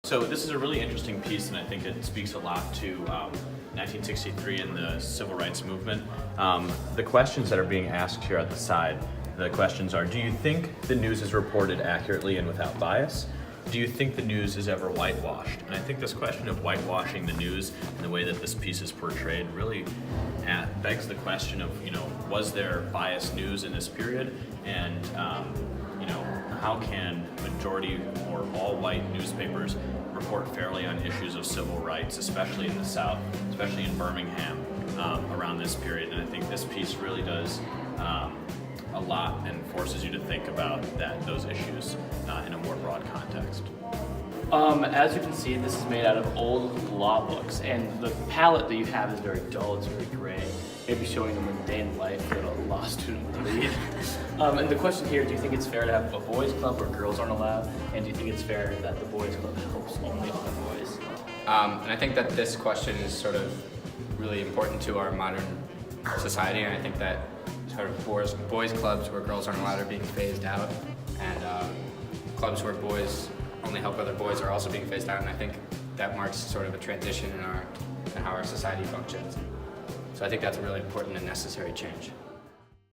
So this is a really interesting piece, and I think it speaks a lot to 1963 and the civil rights movement. The questions that are being asked here at the side, the questions are, do you think the news is reported accurately and without bias? Do you think the news is ever whitewashed? And I think this question of whitewashing the news and the way that this piece is portrayed really begs the question of, was there biased news in this period? And, how can majority or all white newspapers report fairly on issues of civil rights, especially in the South, especially in Birmingham, around this period? And I think this piece really does a lot and forces you to think about those issues in a more broad context. As you can see, this is made out of old law books, and the palette that you have is very dull, it's very gray, maybe showing the mundane life that a law student would lead. And the question here, do you think it's fair to have a boys club where girls aren't allowed? And do you think it's fair that the boys club helps only other boys? And I think that this question is sort of really important to our modern society, and I think that sort of boys clubs where girls aren't allowed are being phased out, and clubs where boys only help other boys are also being phased out, and I think that marks sort of a transition in how our society functions. So I think that's a really important and necessary change.